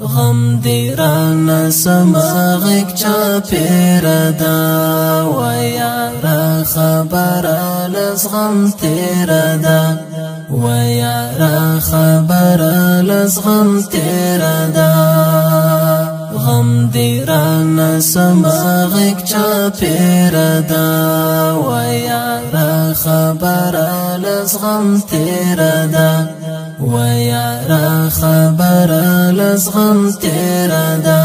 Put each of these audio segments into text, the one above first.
غم دی رانا سماغک چا پیر دا ویارا خبر لزغم تیر دا ویارا خبر لزغم تیر دا غم دی رانا سماغک چا پیر دا ویارا خبر لزغم تیر دا ویارا خبر لزغم تیر دا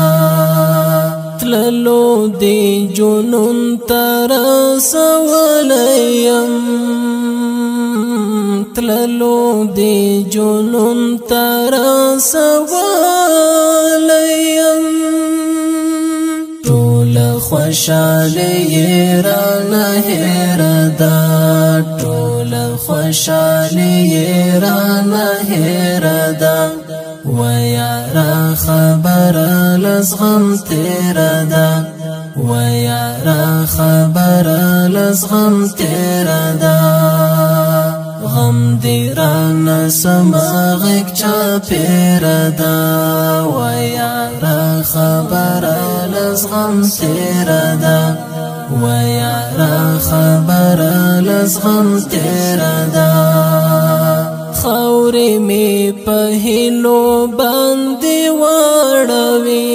تللو دی جنون ترسولیم تللو دی جنون ترسولیم ټول خوشالی رانا هیر دا ټول خوشالی رانا هیر دا ویارا خبر لزغم تیر دا ویارا خبر لزغم تیر دا غم دی رانا سماغک چا پیر دا ویارا خبر لزغم تیر دا ویارا خبر لزغم تیر دا خوری می پهلو باندې وړوي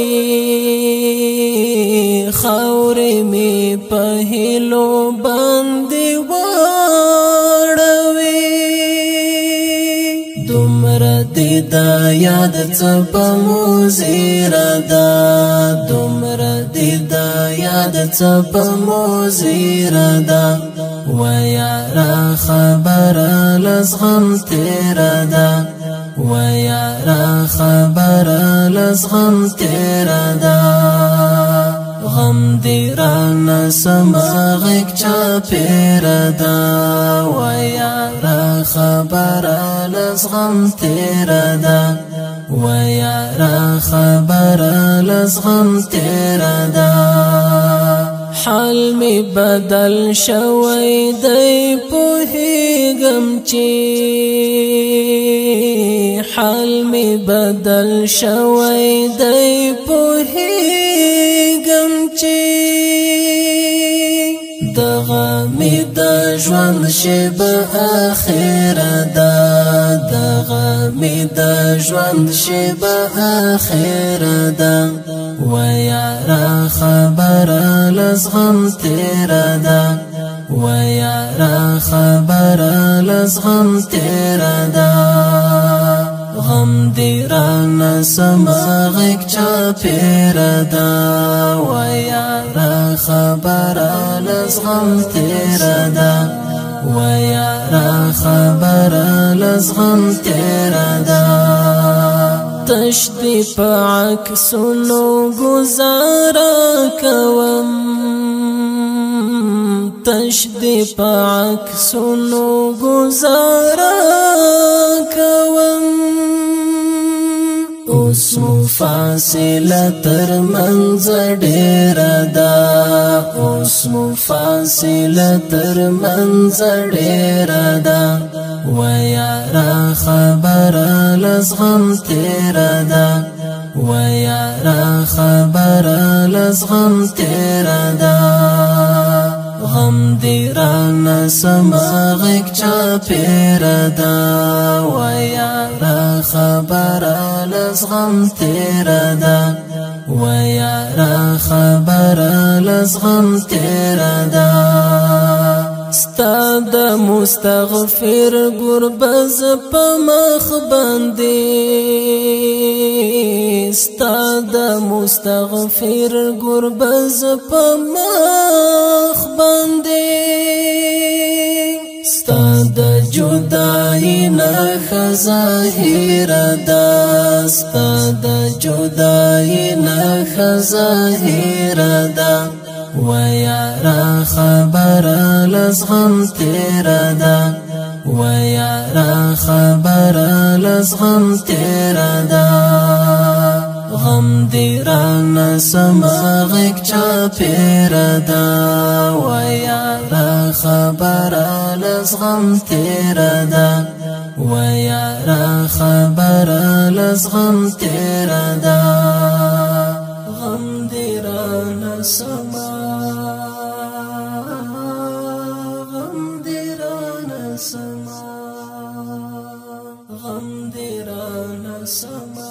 خوری می پهلو باندې وړوي دومره دې دا یاد څه په موزیر دا دومره دې دا یاد څه په موزیر دا ویارا خبر لزغم تیر دا ویارا خبر لزغم تیر دا غم دی رانا سماغک چا پیر دا ویارا خبر لزغم تیر دا ویارا خبر لزغم تیر دا حال می بدل شوی دی پوهیږم چې حال می بدل شوی دی پوهیږم چې دغه می د ژوند شیب اخر دا دغه می د ژوند شیب اخر دا ویارا خبر لزغم تیر دا ویارا خبر لزغم تیر دا غم دی رانا سماغک چا پیر دا ویارا خبر لزغم تیر دا ویارا خبر لزغم تیر دا تشدی پا عکسونو گزارا کوم تشدی پا عکسونو گزارا کوم اوس مو فاصله تر منځ ډیر دا اوس مو فاصله تر منځ ډیر دا ویارا خبر لزغم تیر دا ویارا خبر لزغم تیر دا غم دی رانا سماغک چا پیر دا ویارا خبر لزغم تیر دا ویارا خبر لزغم تیر دا ستا د مستغفر ګربز په مخ باندې ستا د مستغفر ګربز په مخ باندې ستا د جدائی نخ ظاهر دا ستا د جدائی نخ ظاهر دا ویارا خبر لزغم تیر دا ویارا خبر لزغم تیر دا غم دی رانا سماغک چا پیر دا ویارا خبر لزغم تیر دا ویارا خبر لزغم تیر دا غم دی رانا سما